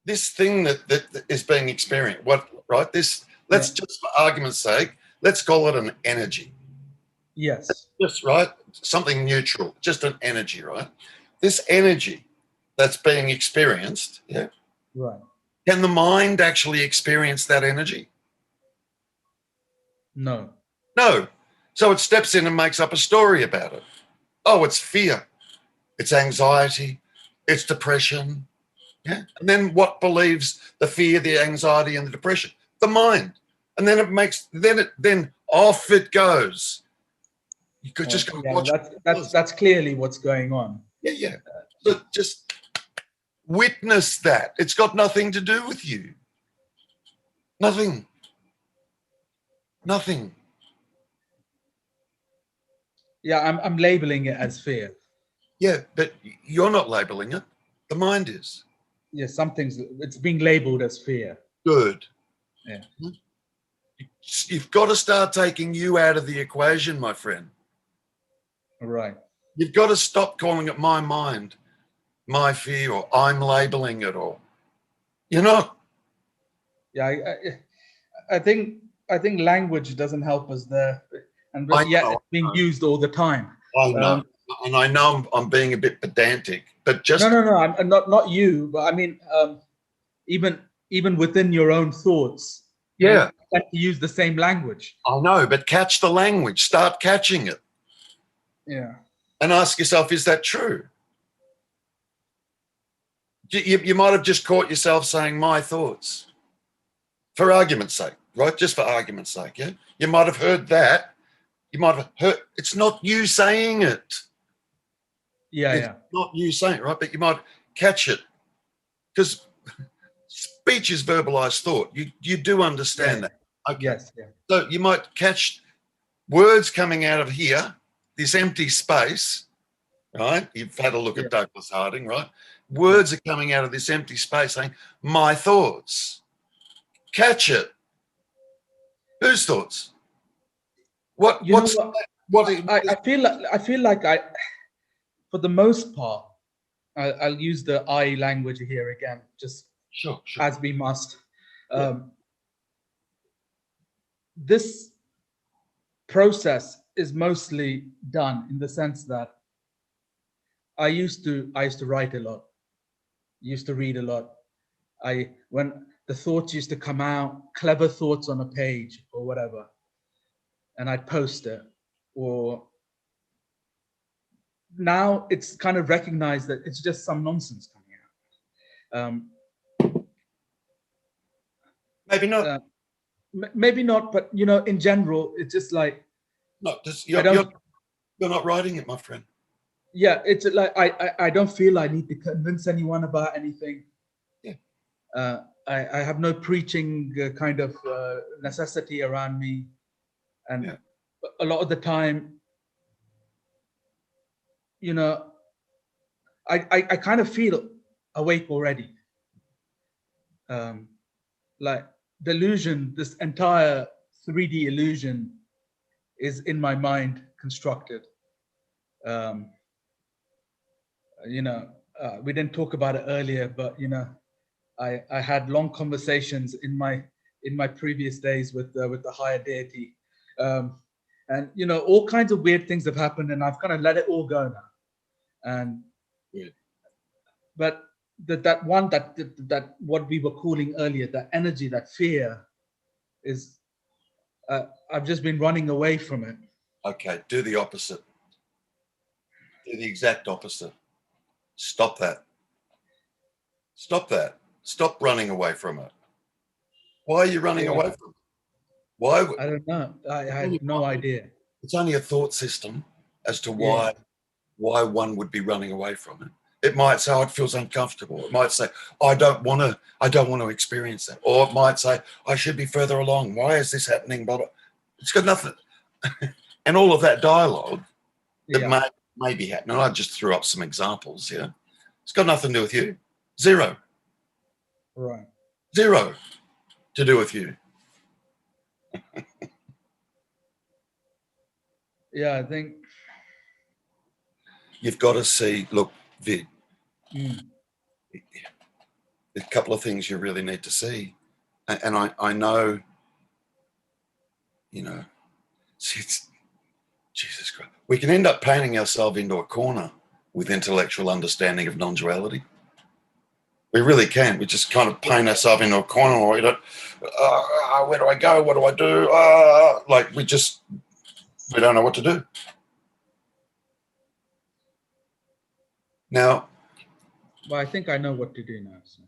this thing that is being experienced, right? This, Yeah. let's just, for argument's sake, let's call it an energy. Yes. Just right, something neutral, just an energy, right? This energy that's being experienced, yeah. Right. Can the mind actually experience that energy? No. No. So it steps in and makes up a story about it. Oh, it's fear, it's anxiety, it's depression. Yeah. And then what believes the fear, the anxiety, and the depression? The mind. And then then off it goes. You could just go Yeah, watch. that's clearly what's going on. Yeah, yeah. So just witness that. It's got nothing to do with you. Nothing. Nothing. Yeah, I'm labeling it as fear. Yeah, but you're not labeling it. The mind is. Yeah, it's being labeled as fear. Good. Yeah. You've got to start taking you out of the equation, my friend. Right. You've got to stop calling it my mind, my fear, or I'm labeling it, or you're not. Yeah, I think language doesn't help us there, and I yet know. it's being used all the time. I know. And I know I'm being a bit pedantic, but just No. I'm not you, but I mean, even within your own thoughts, yeah, you like to use the same language. I know. But catch the language. Start catching it, Yeah. and ask yourself: is that true? You might have just caught yourself saying my thoughts, for argument's sake, right? Just for argument's sake, yeah. You might have heard that. You might have heard. It's not you saying it. Yeah, It's yeah. not you saying it, right? But you might catch it because speech is verbalized thought. You do understand Yeah. that. Okay. Yes. Yeah. So you might catch words coming out of here, this empty space, right? You've had a look Yeah. at Douglas Harding, right? Yeah. Words are coming out of this empty space saying, my thoughts. Catch it. Whose thoughts? You know What's what? what I feel like for the most part, I'll use the I language here again, just sure. as we must. Yeah. This process is mostly done in the sense that I used to write a lot, used to read a lot. When the thoughts used to come out, clever thoughts on a page or whatever, and I'd post it. Or now it's kind of recognized that it's just some nonsense coming out. Maybe not. Maybe not, but in general, it's just like No, this, I don't. you're not writing it, my friend. Yeah, it's like I don't feel I need to convince anyone about anything. Yeah. I have no preaching kind of necessity around me, and a lot of the time, I kind of feel awake already. Like delusion, this entire 3D illusion is in my mind constructed. Um, we didn't talk about it earlier, but I had long conversations in my previous days with the higher deity, and all kinds of weird things have happened, and I've kind of let it all go now. And but that what we were calling earlier, that energy, that fear, is I've just been running away from it. Okay, do the opposite. Do the exact opposite. Stop that. Stop that. Stop running away from it. Why are you running away from it? Why? I don't know. I have no idea. It's only a thought system as to Yeah. why one would be running away from it. It might say, oh, it feels uncomfortable. It might say, oh, I don't want to experience that. Or it might say, I should be further along. Why is this happening? But it's got nothing. And all of that dialogue that may be happening. I just threw up some examples, It's got nothing to do with you. Zero. Right. Zero to do with you. Yeah, I think You've got to see, look, Vid, a couple of things you really need to see. And I know, you know, it's Jesus Christ. We can end up painting ourselves into a corner with intellectual understanding of non-duality. We really can. We just kind of paint ourselves into a corner, or we don't, where do I go? What do I do? Like we don't know what to do. Now, Well, I think I know what to do now. So.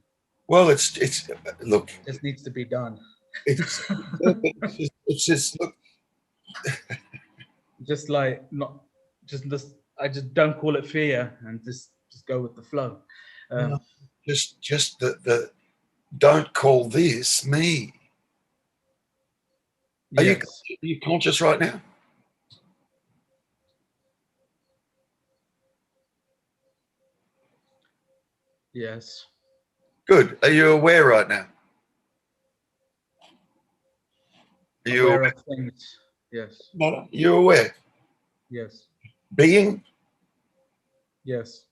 well, it's look. This needs to be done. It's just look. Just like not just I just don't call it fear and just go with the flow. Just the don't call this me. Are you conscious right now? Yes. Good. Are you aware right now? Are you aware of things? Yes. No. You're aware. Yes. Being? Yes.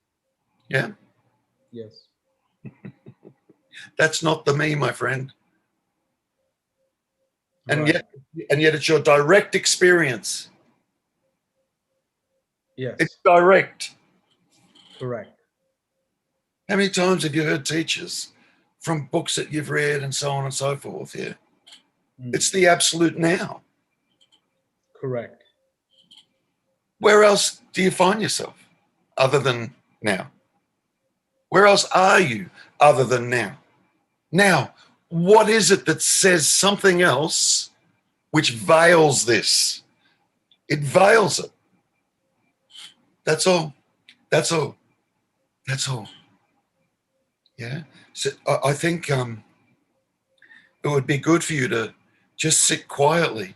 Yeah. Yes. That's not the me, my friend. And Right. yet it's your direct experience. Yes. It's direct. Correct. How many times have you heard teachers from books that you've read and so on and so forth? Yeah. It's the absolute now. Correct. Where else do you find yourself other than now? Where else are you other than now? Now, what is it that says something else which veils this? It veils it. That's all. That's all. That's all. Yeah. So I think it would be good for you to just sit quietly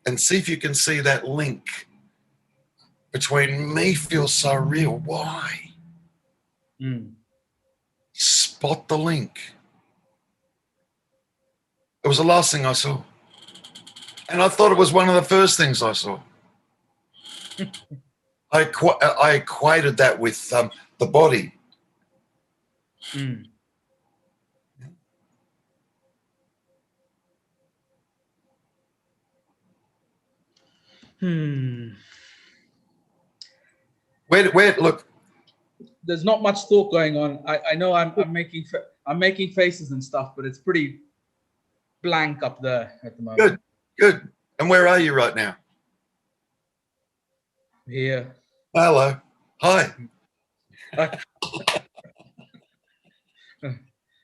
and see if you can see that link between me feels so real. Why? Spot the link. It was the last thing I saw. And I thought it was one of the first things I saw. I equated that with the body. Where look. There's not much thought going on. I know I'm making faces and stuff, but it's pretty blank up there at the moment. Good. And where are you right now? Here. Hello. Hi.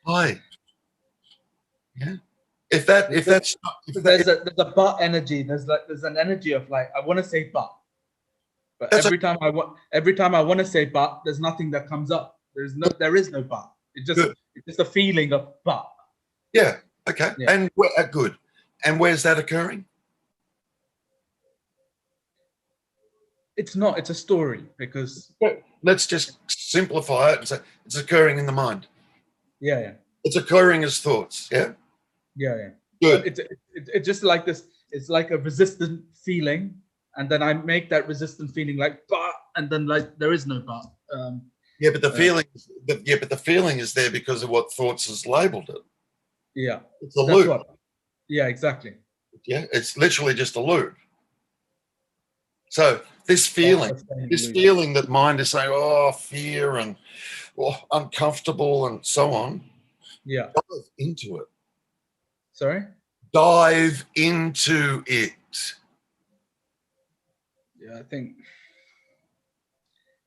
Hi. Yeah. There's a but energy. There's an energy of like I want to say but every time I want to say but, there's nothing that comes up. There is no but. It's just a feeling of but. Yeah. Okay. Yeah. And good. And where's that occurring? It's not. It's a story because. Let's just simplify it and say it's occurring in the mind. Yeah. It's occurring as thoughts. Yeah. Yeah. Good. It's just like this. It's like a resistant feeling, and then I make that resistant feeling like but, and then like there is no but. Yeah, but the feeling is there because of what thoughts has labeled it. Yeah. It's a loop. Yeah, exactly. Yeah, it's literally just a loop. So this feeling that mind is saying, oh, fear and uncomfortable and so on. Yeah. Dive into it. Sorry? Dive into it. Yeah, I think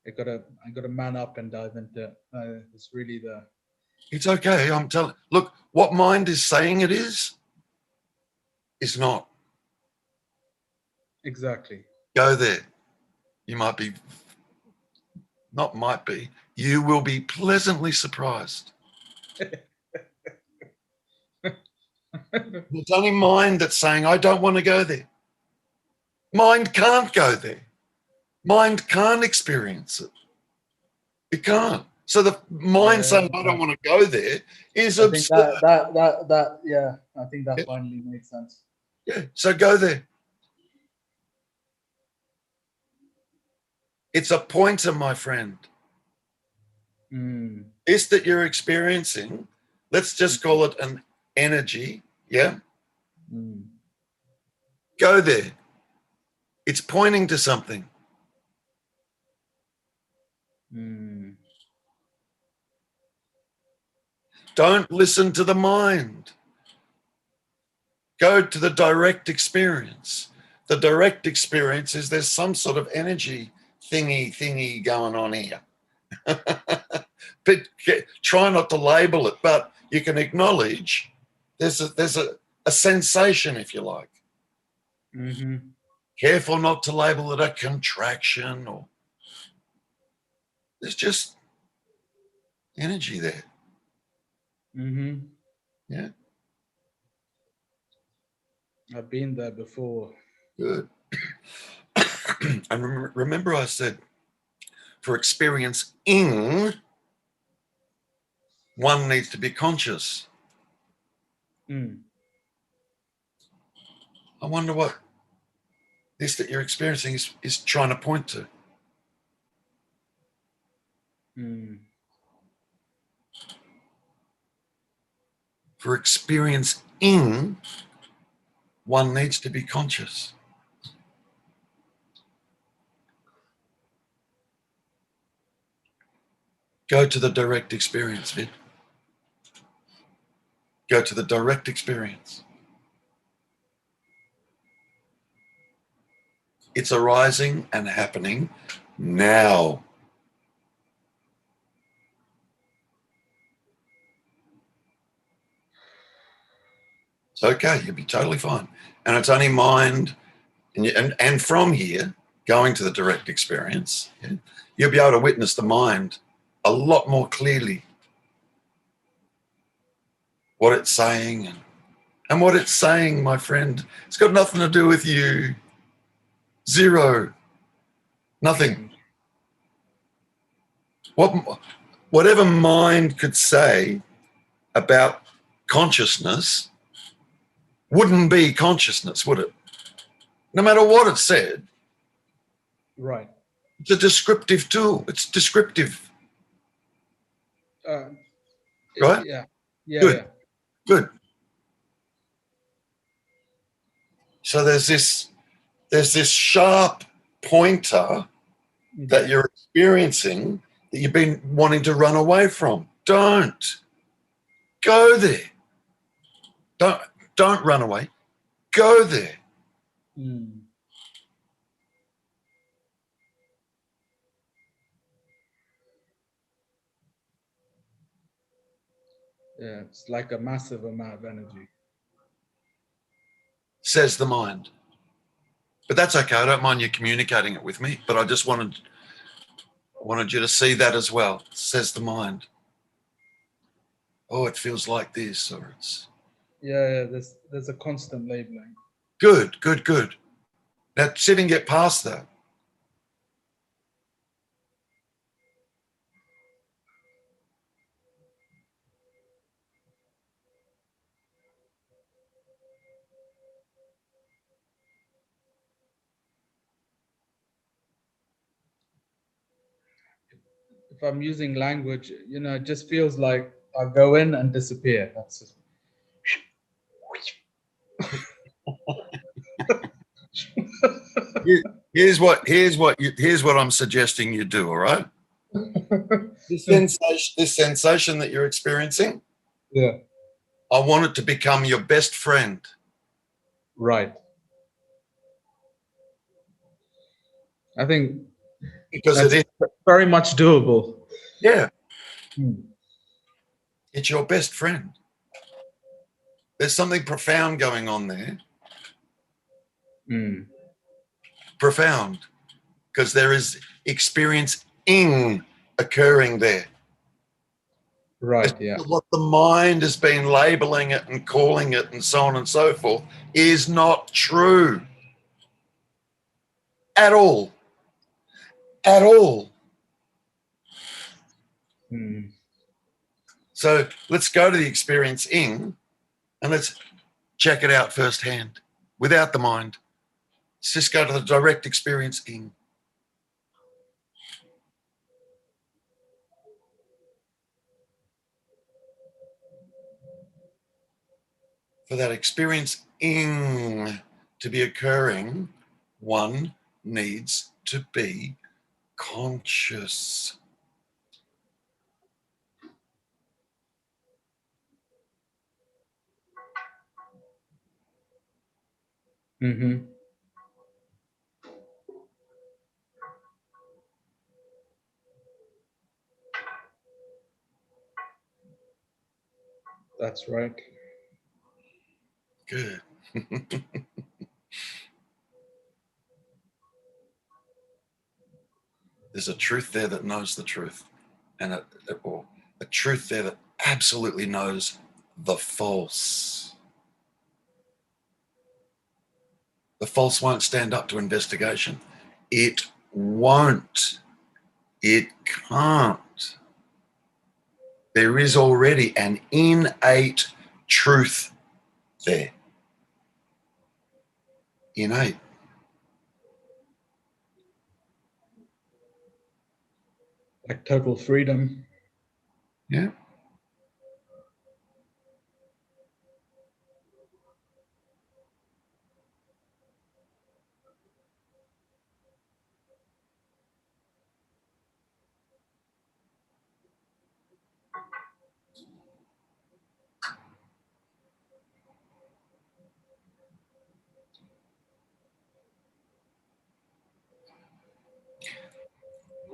I gotta man up and dive into it. It's really It's okay. I'm telling. Look, what mind is saying it is not. Exactly. Go there. You you will be pleasantly surprised. It's only mind that's saying, I don't want to go there. Mind can't go there. Mind can't experience it. It can't. So the mind saying, I don't want to go there is absurd. I think that finally makes sense. Yeah, so go there. It's a pointer, my friend. This that you're experiencing let's just call it an energy, yeah? Mm. Go there. It's pointing to something. Mm. Don't listen to the mind. Go to the direct experience. The direct experience is there's some sort of energy thingy going on here. But try not to label it, but you can acknowledge there's a sensation, if you like. Mm-hmm. Careful not to label it a contraction, or there's just energy there. Mm-hmm. Yeah, I've been there before. good. And remember I said for experiencing, one needs to be conscious. Mm. I wonder what this that you're experiencing is trying to point to. Mm. For experiencing, one needs to be conscious. Go to the direct experience, Vid. Go to the direct experience. It's arising and happening now. It's okay. You'll be totally fine. And it's only mind. And from here, going to the direct experience, yeah, you'll be able to witness the mind a lot more clearly. What it's saying and what it's saying, my friend, it's got nothing to do with you. Zero. Nothing. Whatever mind could say about consciousness wouldn't be consciousness, would it? No matter what it said. Right. It's a descriptive tool. It's descriptive. Uh, Right? yeah. Yeah. Good. Yeah. Good. So there's this sharp pointer that you're experiencing that you've been wanting to run away from. Don't go there. Don't run away. Go there. Mm. Yeah. It's like a massive amount of energy. Says the mind. But that's okay. I don't mind you communicating it with me. But I just wanted you to see that as well. Says the mind. Oh, it feels like this, or it's Yeah. There's a constant labeling. good, good, good. Now sit and get past that. If I'm using language, it just feels like I go in and disappear. That's just... Here's what I'm suggesting you do. All right. This sensation that you're experiencing, Yeah. I want it to become your best friend. Right. I think Because that's it is. very much doable. Yeah. Hmm. It's your best friend. There's something profound going on there. Mm. Profound. Because there is experiencing occurring there. Right. Yeah. What the mind has been labeling it and calling it and so on and so forth is not true. At all. At all. Mm. So let's go to the experiencing and let's check it out firsthand without the mind. Let's just go to the direct experiencing. For that experiencing to be occurring, one needs to be conscious. Mm-hmm. That's right. Good. There's a truth there that knows the truth, and or a truth there that absolutely knows the false. The false won't stand up to investigation. It won't. It can't. There is already an innate truth there. Innate. Like total freedom. Yeah.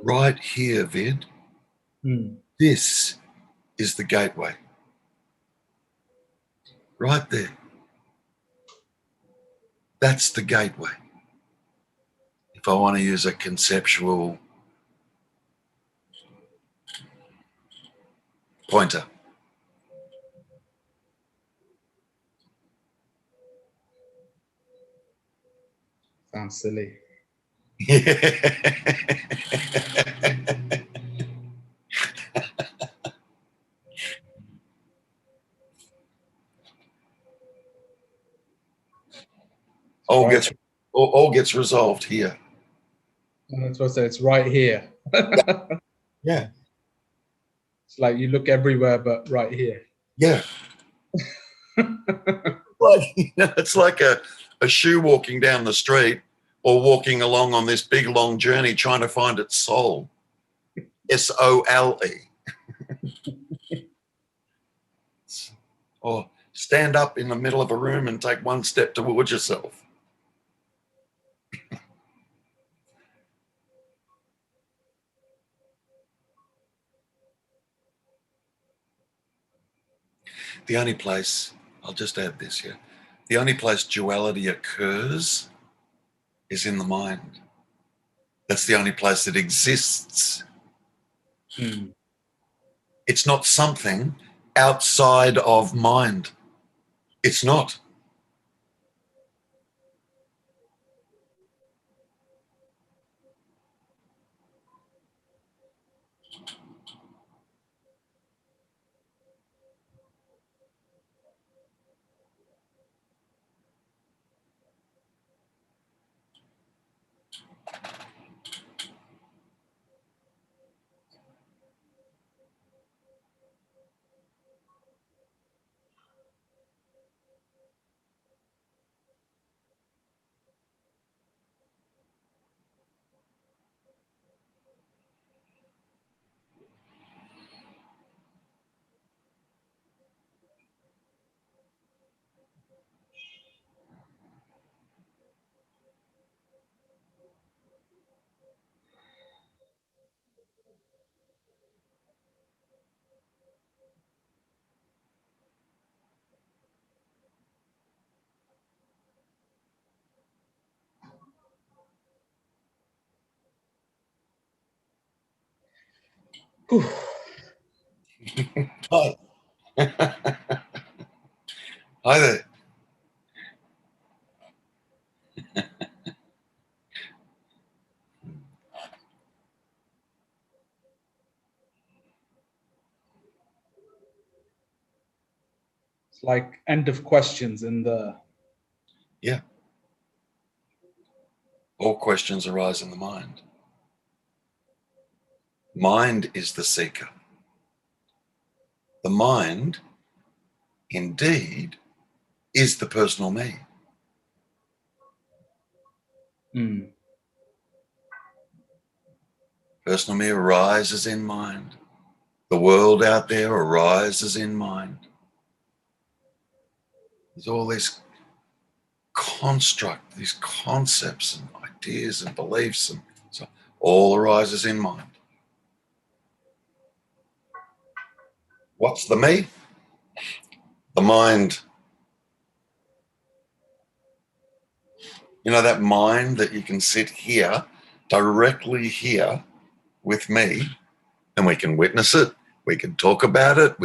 Right here, Vid, this is the gateway. Right there. That's the gateway. If I want to use a conceptual pointer. Sounds silly. all Right. gets resolved here. That's what I say. It's right here. Yeah. It's like you look everywhere, but right here. Yeah. Like, it's like a shoe walking down the street or walking along on this big long journey trying to find its soul. SOLE. Or stand up in the middle of a room and take one step towards yourself. The only place, I'll just add this here, the only place duality occurs is in the mind. That's the only place it exists. It's not something outside of mind. It's not. Hi. Hi there. It's like end of questions in the. Yeah. All questions arise in the mind. Mind is the seeker. The mind indeed is the personal me. Mm. Personal me arises in mind. The world out there arises in mind. There's all this construct, these concepts and ideas and beliefs, and so all arises in mind. What's the me? The mind. You know, that mind that you can sit here, directly here with me, and we can witness it, we can talk about it,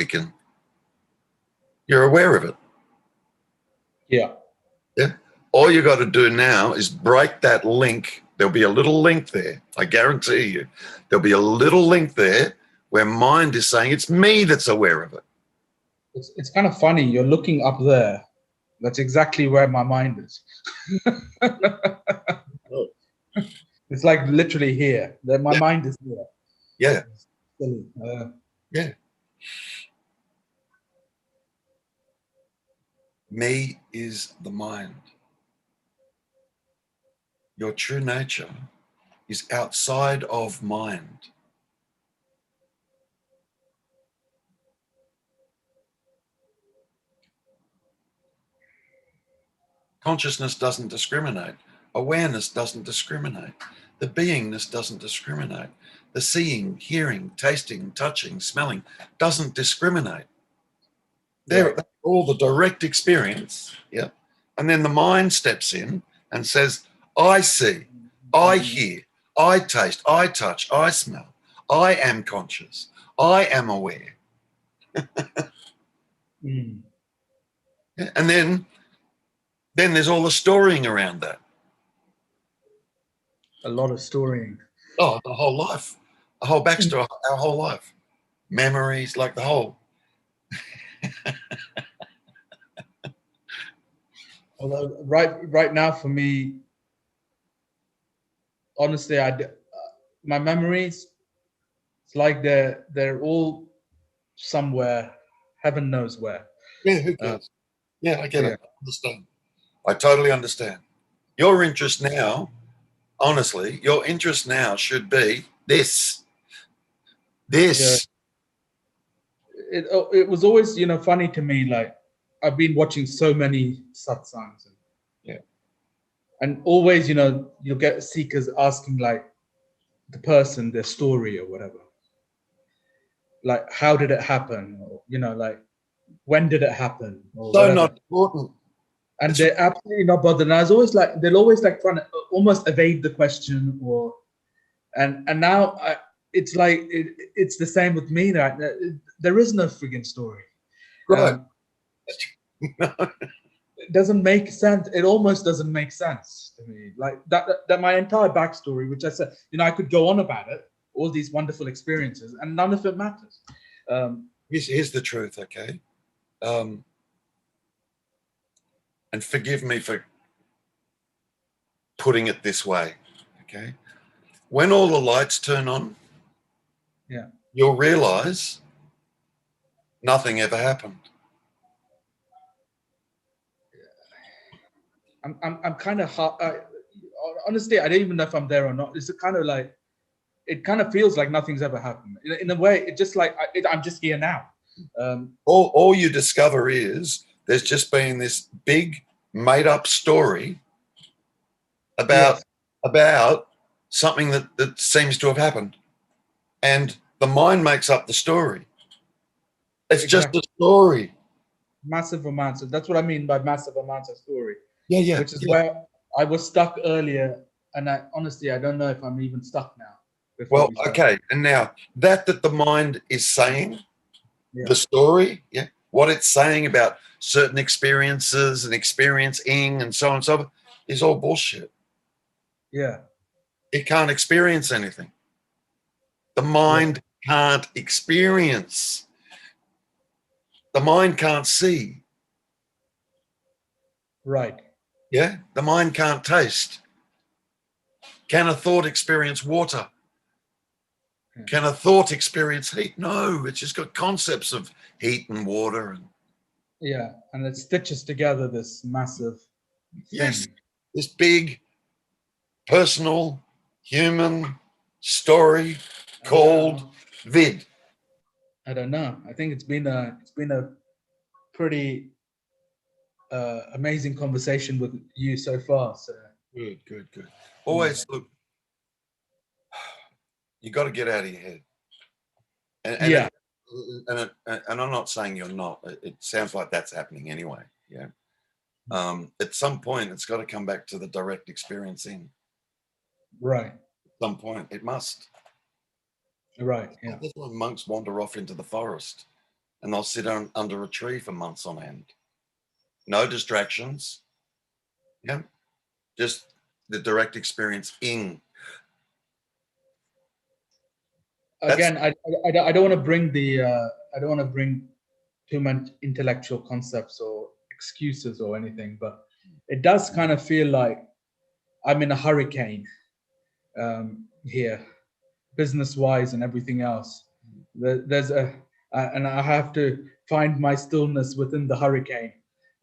you're aware of it. Yeah. Yeah. All you got to do now is break that link. There'll be a little link there. I guarantee you. There'll be a little link there where mind is saying it's me that's aware of it. It's kind of funny. You're looking up there. That's exactly where my mind is. It's like literally here. My mind is here. Yeah. Silly. Yeah. Me is the mind. Your true nature is outside of mind. Consciousness doesn't discriminate. Awareness doesn't discriminate. The beingness doesn't discriminate. The seeing, hearing, tasting, touching, smelling doesn't discriminate. They're all the direct experience. Yeah. And then the mind steps in and says, I see, I hear, I taste, I touch, I smell. I am conscious. I am aware. Mm. Yeah. And then there's all the storying around that. A lot of storying. Oh, the whole life, the whole backstory, our whole life, memories, like the whole. Although right now for me, honestly, my memories, it's like they're all somewhere, heaven knows where. Yeah, who cares? Yeah, I get Yeah. it. I understand. I totally understand. Your interest now, honestly, your interest now should be this. Yeah. This. It was always, funny to me. Like, I've been watching so many satsangs, Yeah. and always, you'll get seekers asking like the person their story or whatever. Like, how did it happen? Or, like, when did it happen? Or So whatever. not important. And It's, they're absolutely not bothered. And I was always like, they'll always like trying to almost evade the question, and now it's like it's the same with me. Right? There is no frigging story. right. It doesn't make sense. It almost doesn't make sense to me. Like that my entire backstory, which I said, I could go on about it, all these wonderful experiences, and none of it matters. Here's the truth, okay? And forgive me for putting it this way, okay? When all the lights turn on, Yeah, you'll realize nothing ever happened. I'm kind of honestly, I don't even know if I'm there or not. It's kind of like, it kind of feels like nothing's ever happened. In a way, it just like I'm just here now. All you discover is there's just been this big made up story about something that seems to have happened. And the mind makes up the story. It's just a story. Massive amounts. That's what I mean by massive amounts of story. Yeah. Which is where I was stuck earlier. And I honestly, I don't know if I'm even stuck now. Well, okay. And now that the mind is saying, the story, what it's saying about certain experiences and experiencing and so on and so forth is all bullshit. Yeah. It can't experience anything. The mind can't experience. The mind can't see. Right. Yeah. The mind can't taste. Can a thought experience water? Can a thought experience heat? No, it's just got concepts of heat and water. Yeah, and it stitches together this massive Yes, thing. this big, personal, human story I don't called know. vid. I don't know. I think it's been a pretty amazing conversation with you so far. So Good, good, good. yeah, Always look, you got to get out of your head. And yeah, it, and I'm not saying you're not. It sounds like that's happening anyway. Yeah. At some point, it's got to come back to the direct experiencing. right, At some point, it must. right, yeah, That's why monks wander off into the forest and they'll sit under a tree for months on end. No distractions. Yeah. Just the direct experience in. That's again, I don't want to bring the I don't want to bring too much intellectual concepts or excuses or anything, but it does kind of feel like I'm in a hurricane here, business wise and everything else. There's a and I have to find my stillness within the hurricane.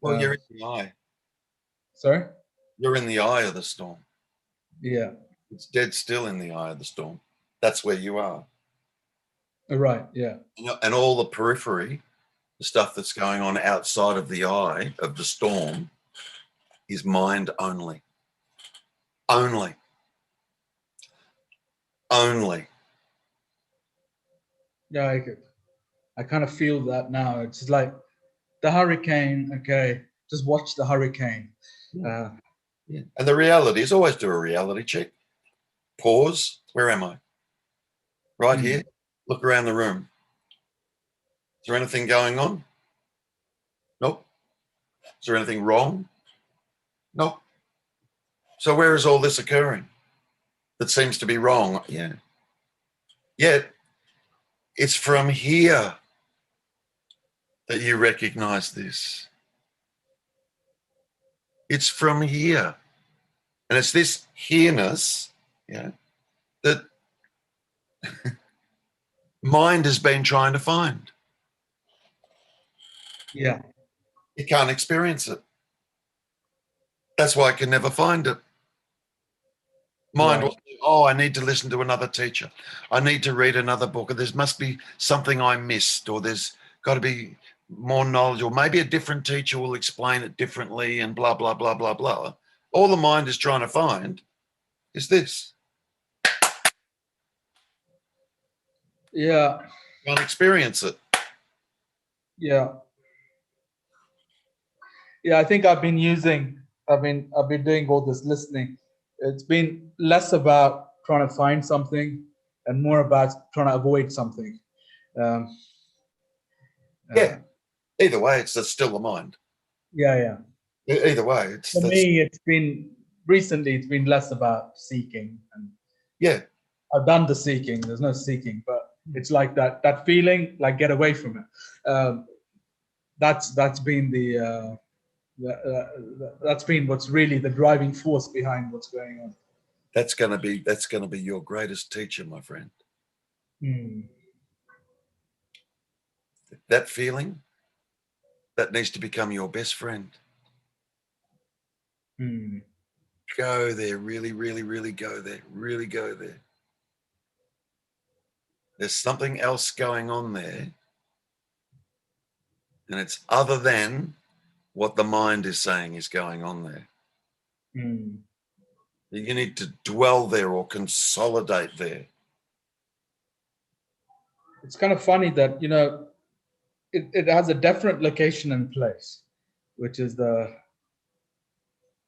well, you're in the eye. Sorry. You're in the eye of the storm. Yeah. It's dead still in the eye of the storm. That's where you are. Right. Yeah. And all the periphery, the stuff that's going on outside of the eye of the storm, is mind only. Only. Only. Yeah. I kind of feel that now. It's just like the hurricane. Okay, just watch the hurricane. Yeah. Uh, Yeah. And the reality is always do a reality check. Pause. Where am I? Right mm, here. Look around the room. Is there anything going on? Nope. Is there anything wrong? Nope. So where is all this occurring that seems to be wrong? Yeah. Yet it's from here that you recognize this. It's from here. And it's this here-ness, yeah, that mind has been trying to find. yeah. It can't experience it. That's why it can never find it. Mind will Right. say, oh, I need to listen to another teacher. I need to read another book. Or there must be something I missed, or there's got to be more knowledge, or maybe a different teacher will explain it differently, and blah, blah, blah, blah, blah. All the mind is trying to find is this. Yeah. Can't experience it. Yeah. Yeah. I think I've been doing all this listening. It's been less about trying to find something and more about trying to avoid something. Um, Yeah. uh, Either way, it's still the mind. yeah. Yeah. Either way, it's For that's me, it's been less about seeking, and yeah. I've done the seeking. There's no seeking, but it's like that feeling, like get away from it. That's been that's been what's really the driving force behind what's going on. That's gonna be your greatest teacher, my friend. Hmm. That feeling that needs to become your best friend. Hmm. Go there, really, really, really go there, really go there. There's something else going on there, and it's other than what the mind is saying is going on there. Hmm. You need to dwell there or consolidate there. It's kind of funny that it has a definite location and place, which is the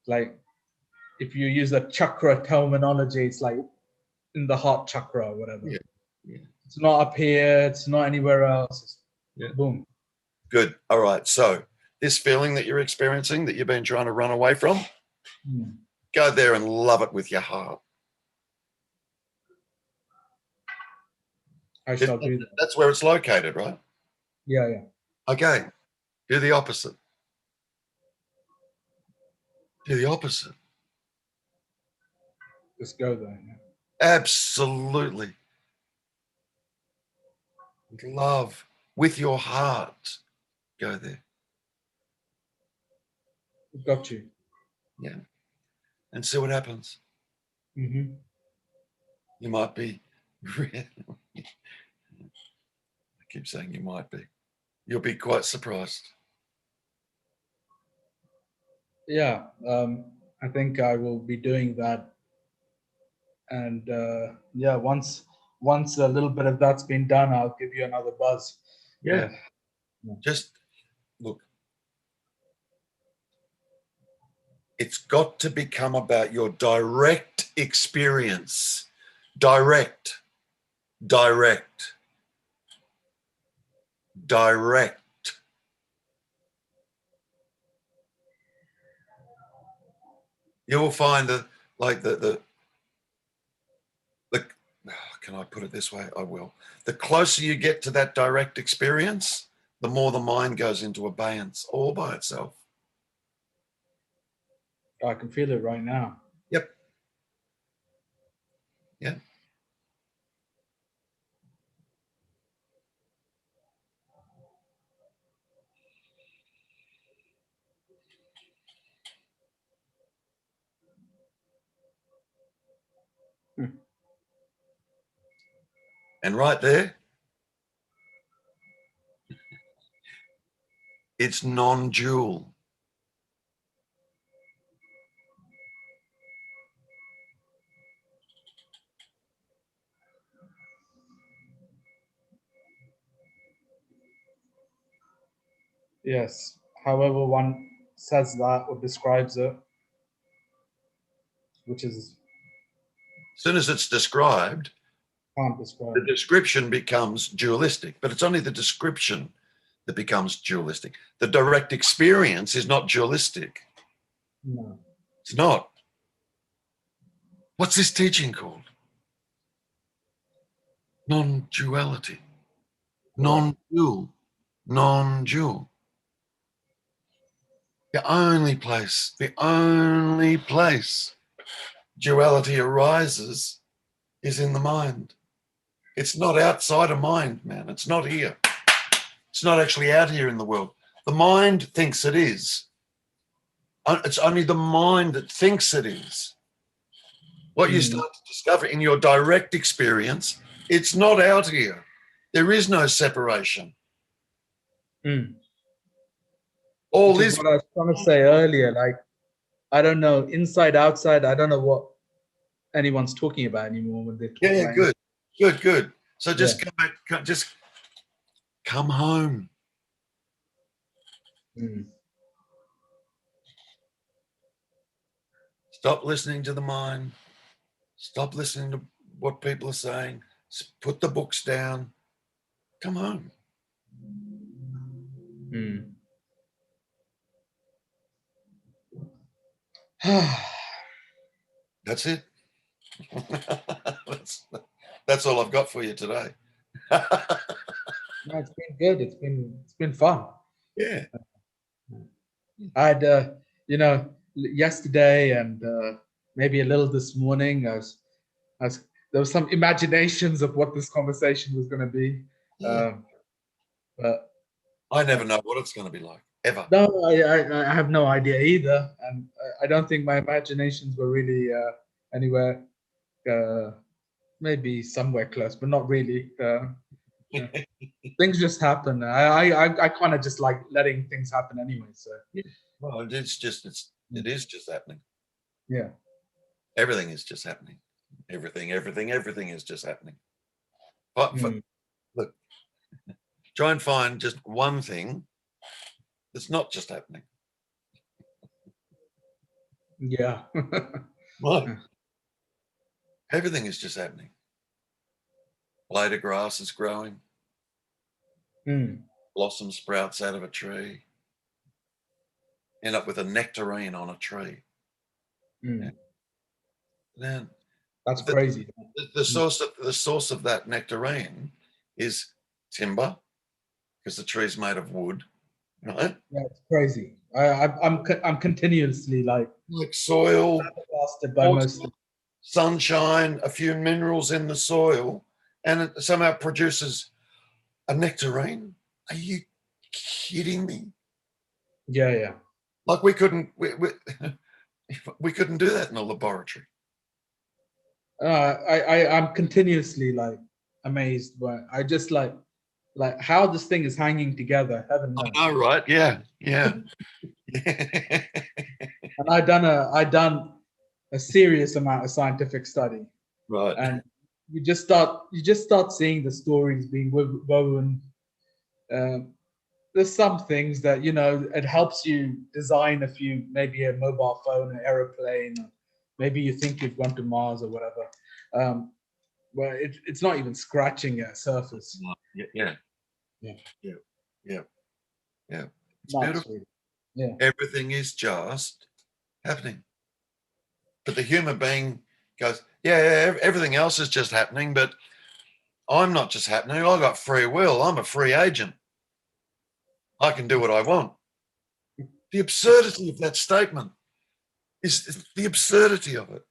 like if you use a chakra terminology, it's like in the heart chakra or whatever. Yeah, yeah, It's not up here. It's not anywhere else. It's yeah. boom. Good. All right. So this feeling that you're experiencing, that you've been trying to run away from, Hmm. go there and love it with your heart. I shall do that. That's where it's located, right? Yeah, yeah. Okay. Do the opposite. Do the opposite. Just go there. Yeah. Absolutely. Love with your heart. Go there. Got you. Yeah. And see what happens. Mm-hmm. You might be, I keep saying you might be. You'll be quite surprised. Yeah, I think I will be doing that. And yeah, once a little bit of that's been done, I'll give you another buzz. Yeah. Yeah. Just look, it's got to become about your direct experience. Direct, direct, direct. You will find that, like the can I put it this way? I will. The closer you get to that direct experience, the more the mind goes into abeyance all by itself. I can feel it right now. Yep. Yeah. Hmm. And right there, it's non-dual. Yes. However one says that or describes it, which is As soon as it's described, can't the describe. description becomes dualistic, but it's only the description that becomes dualistic. The direct experience is not dualistic. No. It's not. What's this teaching called? Non-duality. Non-dual. Non-dual. The only place duality arises is in the mind. It's not outside of mind, man. It's not here. It's not actually out here in the world. The mind thinks it is. It's only the mind that thinks it is. What you start to discover in your direct experience, it's not out here. There is no separation. Mm. All Which is this. what I was trying to say earlier. Like, I don't know, inside, outside, I don't know what anyone's talking about anymore when they talk Yeah, about good, good, good. So Yeah. just come back, just come home. Mm. Stop listening to the mind. Stop listening to what people are saying. Put the books down. Come home. Mm. That's it. that's all I've got for you today. No, it's been good. It's been fun. Yeah. I had you know, yesterday and maybe a little this morning. I was there was some imaginations of what this conversation was going to be, Yeah. but I never know what it's going to be like, ever. no, I have no idea either, and I don't think my imaginations were really anywhere. Uh, Maybe somewhere close, but not really. Yeah. Things just happen. I kind of just like letting things happen anyway. So Yeah. Well, it is just happening. yeah. Everything is just happening. Everything is just happening. But Mm. look, try and find just one thing that's not just happening. Yeah. Right. Everything is just happening. Blade of grass is growing. Mm. Blossom sprouts out of a tree. End up with a nectarine on a tree. Mm. Then That's the, crazy. the source of that nectarine is timber, because the tree's made of wood, right? Yeah, it's crazy. I'm continuously like Like soil, blasted by most things. sunshine, a few minerals in the soil, and it somehow produces a nectarine. Are you kidding me? Yeah, yeah. Like we couldn't we couldn't do that in a laboratory. I'm continuously like amazed by I just like how this thing is hanging together. Heaven knows. I know, right? Yeah, yeah. And I done a serious amount of scientific study, Right. and you just start seeing the stories being woven. Um, there's some things that it helps you design a few, maybe a mobile phone, an aeroplane, or maybe you think you've gone to Mars or whatever. Um, well, it's not even scratching at surface. Yeah, yeah, Yeah, yeah, yeah, yeah. It's nuts, beautiful. really. Yeah, Everything is just happening. But the human being goes, yeah, everything else is just happening, but I'm not just happening. I've got free will. I'm a free agent. I can do what I want. The absurdity of that statement is the absurdity of it.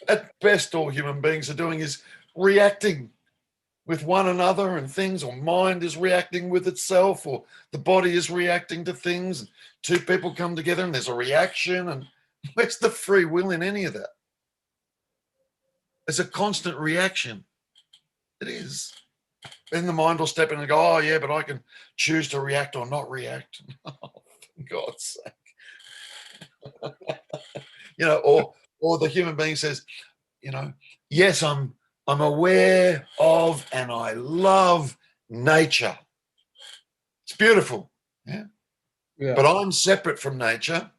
At best, all human beings are doing is reacting with one another and things, or mind is reacting with itself, or the body is reacting to things. And two people come together and there's a reaction. And where's the free will in any of that? It's a constant reaction. It is. Then the mind will step in and go, oh, yeah, but I can choose to react or not react. Oh, for God's sake. Or the human being says, yes, I'm aware of and I love nature. It's beautiful. Yeah. yeah. But I'm separate from nature.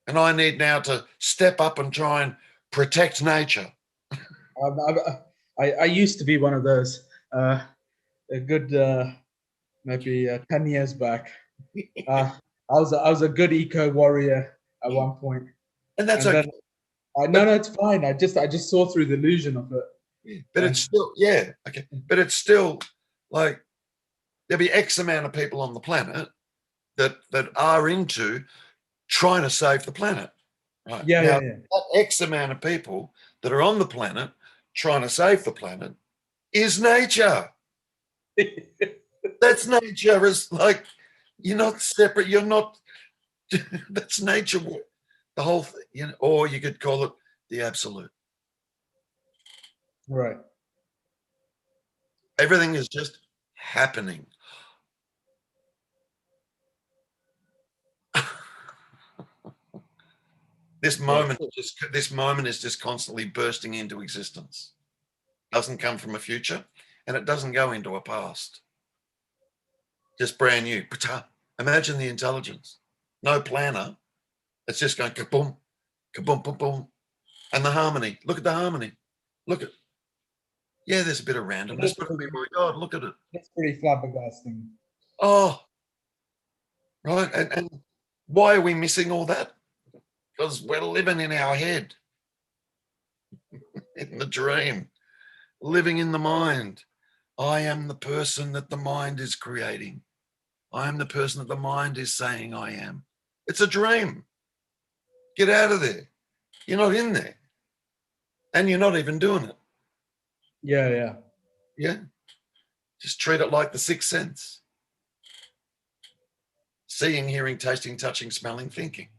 And I need now to step up and try and protect nature. I used to be one of those. A good maybe 10 years back. I was a good eco warrior at one point, And that's and okay. then no, But, no, it's fine. I just saw through the illusion of it. but it's still, yeah, okay. But it's still like there'll be X amount of people on the planet that are into trying to save the planet. Right. Yeah, Now, yeah, yeah. that X amount of people that are on the planet trying to save the planet is nature. That's nature. Is like you're not separate. You're not. That's nature. The whole thing, or you could call it the absolute. Right. Everything is just happening. This Yeah. moment is just constantly bursting into existence. Doesn't come from a future, and it doesn't go into a past. Just brand new. Imagine the intelligence. No planner. It's just going kaboom, kaboom, boom, boom. And the harmony. Look at the harmony. Look at, yeah, there's a bit of randomness, but oh my God, look at it. It's pretty flabbergasting. Oh, right. And why are we missing all that? Because we're living in our head, in the dream, living in the mind. I am the person that the mind is creating. I am the person that the mind is saying I am. It's a dream. Get out of there. You're not in there. And you're not even doing it. Yeah, yeah. Yeah. Just treat it like the sixth sense. Seeing, hearing, tasting, touching, smelling, thinking.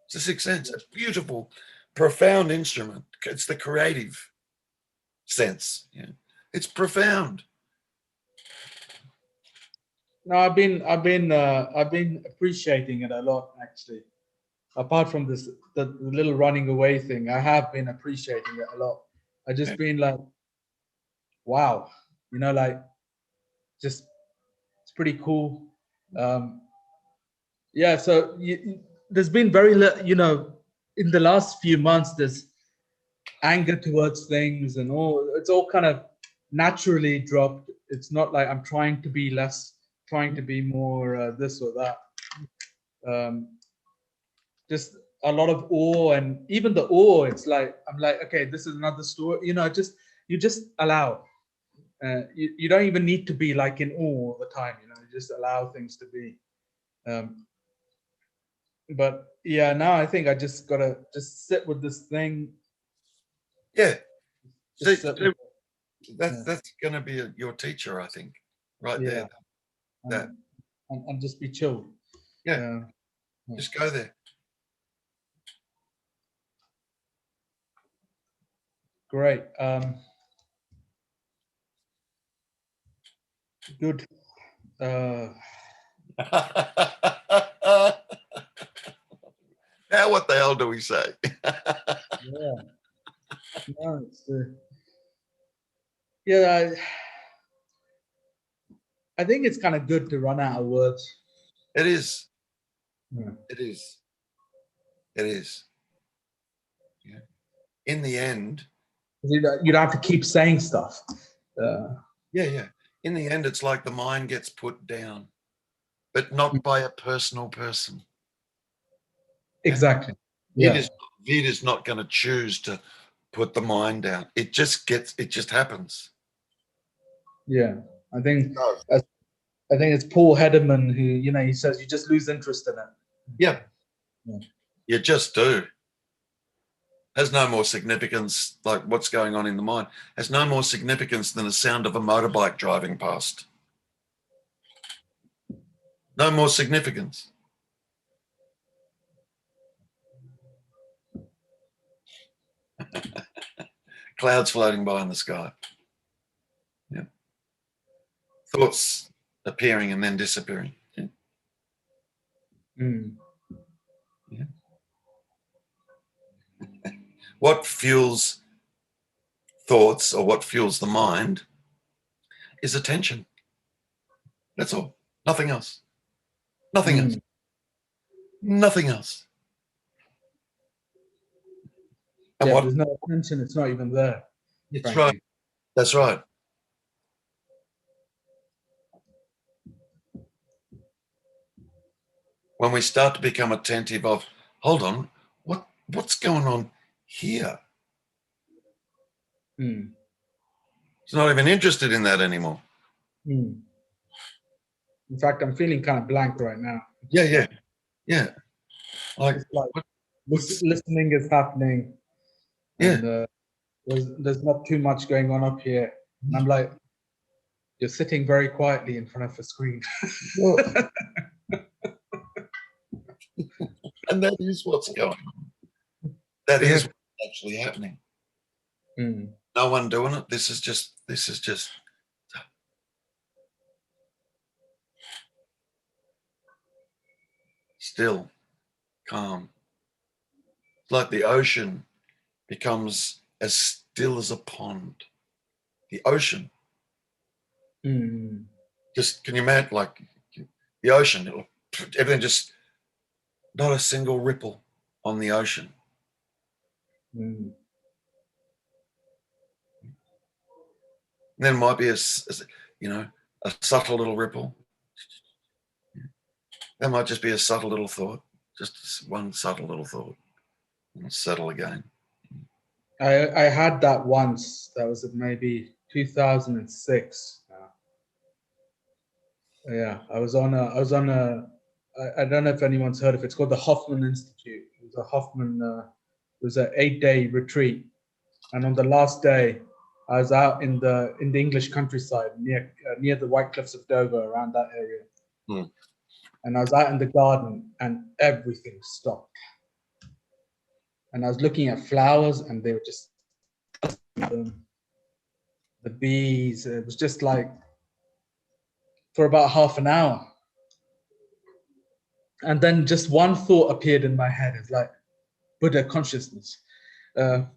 It's the sixth sense. A beautiful, profound instrument. It's the creative sense. Yeah. It's profound. No, I've been appreciating it a lot actually. Apart from the little running away thing, I have been appreciating it a lot. I just been like, wow, like just it's pretty cool. Um, yeah, so there's been very little, in the last few months, there's anger towards things and all. It's all kind of naturally dropped. It's not like I'm trying to be less, trying to be more this or that. Um, just a lot of awe, and even the awe, it's like I'm like, okay, this is another story. Just you just allow. You don't even need to be like in awe all the time. You just allow things to be. Um, but yeah, now I think I just gotta just sit with this thing. Yeah. See, Just sit with it. that's going to be your teacher, I think, right Yeah, there. That and just be chilled. Yeah. Yeah. Just go there. Great. Good. Now what the hell do we say? Yeah. No, it's yeah. I think it's kind of good to run out of words. It is. Yeah. It is. It is. Yeah. In the end, You don't have to keep saying stuff. yeah. In the end, it's like the mind gets put down, but not by a personal person. Exactly. Yeah. Yeah. Vita's not going to choose to put the mind down. It just happens. Yeah. I think No. I think it's Paul Hederman who, he says you just lose interest in it. Yeah. Yeah. You just do. Has no more significance, like what's going on in the mind, has no more significance than the sound of a motorbike driving past. No more significance. Clouds floating by in the sky. Yeah. Thoughts appearing and then disappearing. Yeah. Mm. Yeah. What fuels thoughts, or what fuels the mind, is attention. That's all. Nothing else. Nothing else. Nothing else. And Yeah, if what? there's no attention, it's not even there. That's Frankly. right. That's right. When we start to become attentive of, hold on, what's going on here? Mm. It's not even interested in that anymore. Mm. In fact, I'm feeling kind of blank right now. Yeah. Like, It's like what's listening is happening, yeah. and there's not too much going on up here. And I'm like, you're sitting very quietly in front of a screen. Well, and that is what's going on. That is what's actually happening. Mm. No one doing it. This is just still, calm. It's like the ocean becomes as still as a pond. The ocean. Mm. Just, can you imagine, like the ocean, everything just, not a single ripple on the ocean. Mm. And then might be a subtle little ripple. That might just be a subtle little thought, just one subtle little thought, and settle again. I had that once. That was maybe 2006. Yeah, I was on a. I don't know if anyone's heard of it. It's called the Hoffman Institute. It was a Hoffman. It was an 8-day retreat, and on the last day, I was out in the English countryside near the White Cliffs of Dover, around that area. Hmm. And I was out in the garden, and everything stopped. And I was looking at flowers, and they were just the bees. It was just like for about half an hour. And then just one thought appeared in my head. It's like Buddha consciousness. And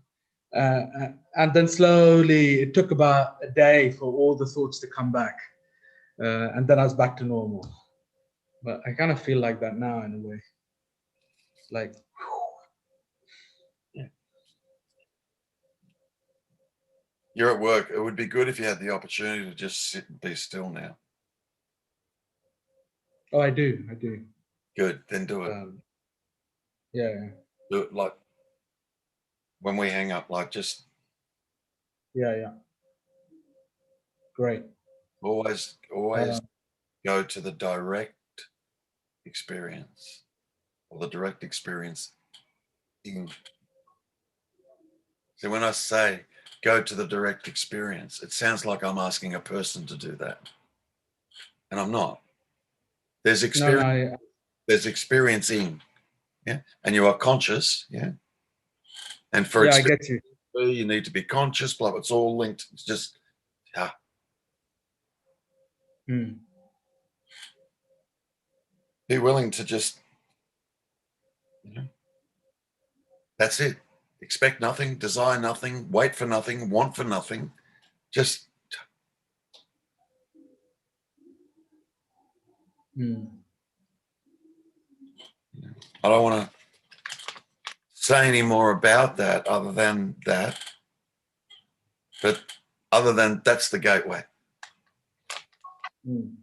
then slowly, it took about a day for all the thoughts to come back. And then I was back to normal. But I kind of feel like that now in a way. Like, Yeah. You're at work. It would be good if you had the opportunity to just sit and be still now. oh, I do. Good, then do it. Yeah. Do it like when we hang up, like just Yeah. Great. always go to the direct experience, or the direct experience in. So when I say go to the direct experience, it sounds like I'm asking a person to do that. And I'm not. There's No, no, experience. There's experiencing. Yeah. And you are conscious. Yeah. And for yeah, I experience, get you. you need to be conscious. Blah. It's all linked. It's just, yeah. Mm. Be willing to just, you know, that's it. Expect nothing, desire nothing, wait for nothing, want for nothing. Just, Mm. I don't want to say any more about that other than that. But other than that's the gateway. Mm.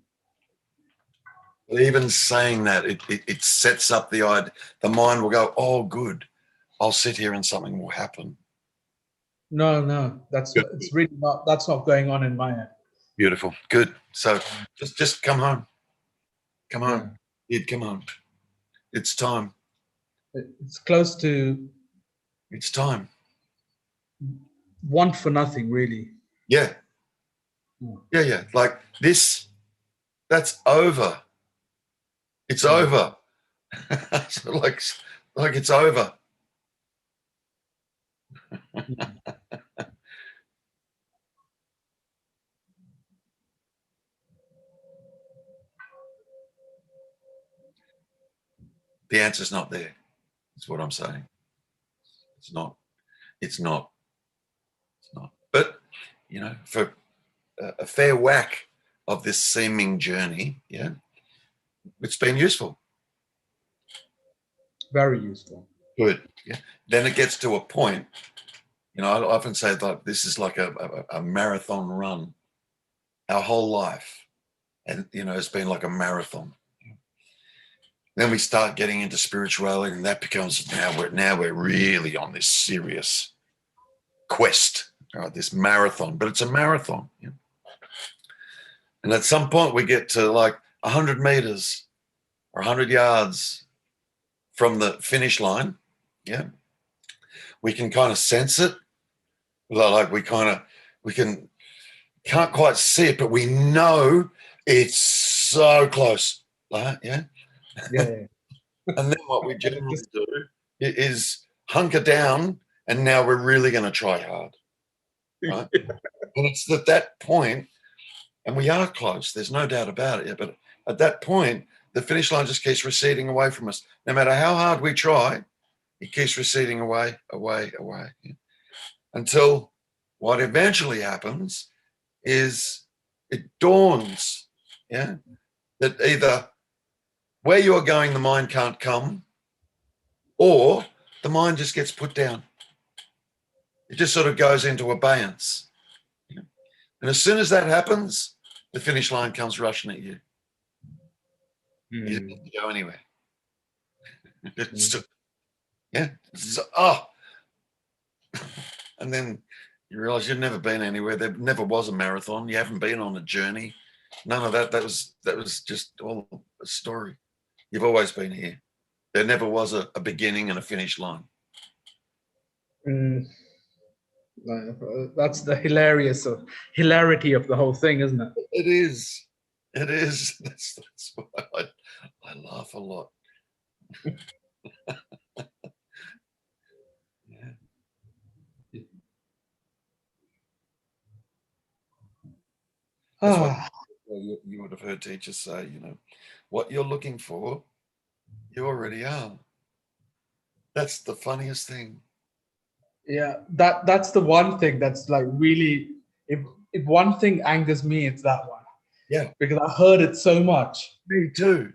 But even saying that, it sets up the idea. The mind will go, oh, good. I'll sit here and something will happen. No, no, Good. it's really not. That's not going on in my head. Beautiful. Good. So just come home. Come Yeah, home. You'd come home. It's time. it's close to It's time. want for nothing, really. Yeah. Mm. Yeah, yeah. Like this, that's over. It's Mm. over. So like it's over. Mm. The answer's not there. That's what I'm saying. It's not. It's not. It's not. But you know, for a fair whack of this seeming journey, yeah, it's been useful. Very useful. Good. Yeah. Then it gets to a point. You know, I often say that this is like a marathon run. Our whole life, and you know, it's been like a marathon. Then we start getting into spirituality, and that becomes now we're really on this serious quest, right? This marathon, but it's a marathon. You know? And at some point, we get to like 100 meters or 100 yards from the finish line. Yeah, we can kind of sense it. Like we can't quite see it, but we know it's so close. Like, yeah. Yeah, And then what we yeah. generally do is hunker down, and now we're really going to try hard, right? And it's at that point, and we are close. There's no doubt about it. Yeah, but at that point, the finish line just keeps receding away from us. No matter how hard we try, it keeps receding away, away, away, yeah. Until what eventually happens is it dawns, yeah, that either where you're going, the mind can't come, or the mind just gets put down. It just sort of goes into abeyance. You know? And as soon as that happens, the finish line comes rushing at you. You don't Mm. have to go anywhere. It's Mm. just, yeah. And then you realize you've never been anywhere. There never was a marathon. You haven't been on a journey. None of that. That was just all a story. You've always been here. There never was a beginning and a finish line. Mm. That's the hilarity of the whole thing, isn't it? It is. It is. That's why I laugh a lot. Yeah. That's what Ah, you would have heard teachers say, you know, what you're looking for, you already are. That's the funniest thing. yeah. That's the one thing that's like really. If one thing angers me, it's that one Yeah, because I heard it so much. me too.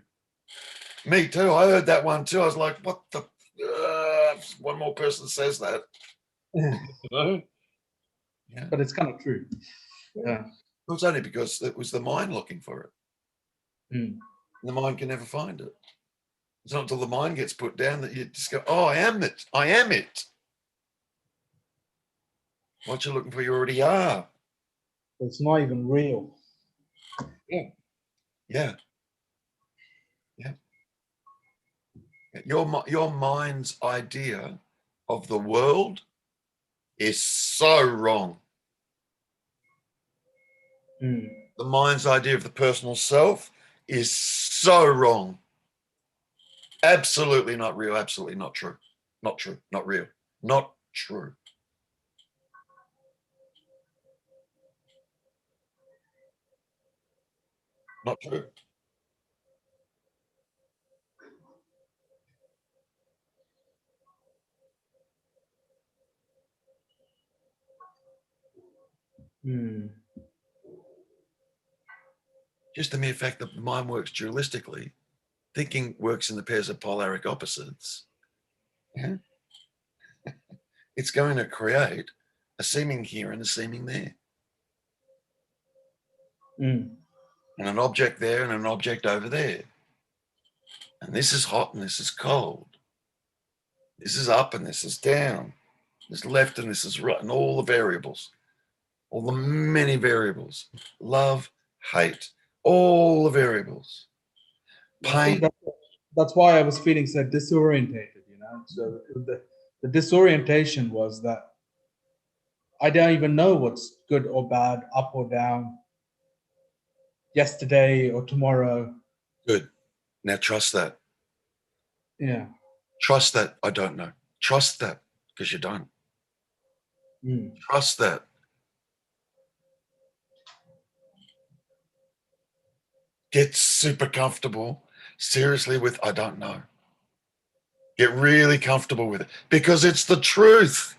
Me too. I heard that one too. I was like, what the? One more person says that. You know? Yeah. But it's kind of true. Yeah. It was only because it was the mind looking for it. Mm. And the mind can never find it. It's not until the mind gets put down that you just go, oh, I am it. I am it. What you're looking for, you already are. It's not even real. Yeah. Yeah. Yeah. Your mind's idea of the world is so wrong. Mm. The mind's idea of the personal self is so wrong. Absolutely not real. Absolutely not true. Not true. Not real. Not true. Not true. Just the mere fact that the mind works dualistically, thinking works in the pairs of polaric opposites, yeah, it's going to create a seeming here and a seeming there. And an object there and an object over there. And this is hot and this is cold. This is up and this is down. This is left and this is right. And all the variables, all the many variables, love, hate, all the variables, pain. That's why I was feeling so disorientated, you know. So the disorientation was that I don't even know what's good or bad, up or down, yesterday or tomorrow. Good. Now trust that. Yeah. Trust that I don't know. Trust that because you don't. Trust that. Get super comfortable, seriously, with I don't know. Get really comfortable with it because it's the truth.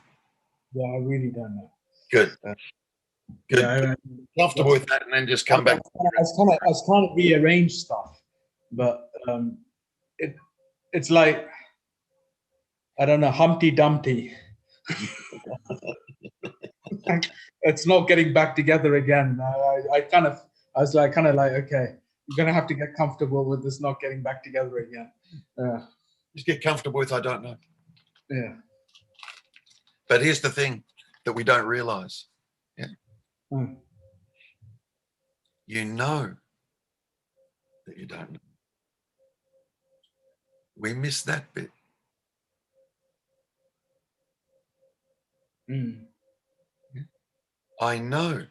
Yeah, I really don't know. Good. Good. Yeah, Comfortable with that, and then just come back. I was trying to rearrange stuff, but it's like, I don't know, Humpty Dumpty. It's not getting back together again. I was like, okay, you're gonna have to get comfortable with this not getting back together again. Just get comfortable with I don't know. Yeah. But here's the thing that we don't realize. Yeah. You know that you don't know. We miss that bit. I know.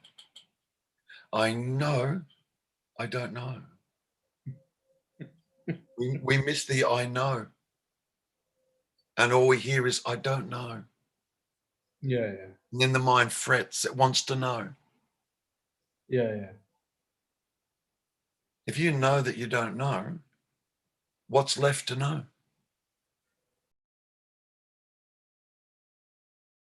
I know. I don't know. We miss the I know. And all we hear is I don't know. Yeah, yeah. And then the mind frets. It wants to know. Yeah, yeah. If you know that you don't know, what's left to know?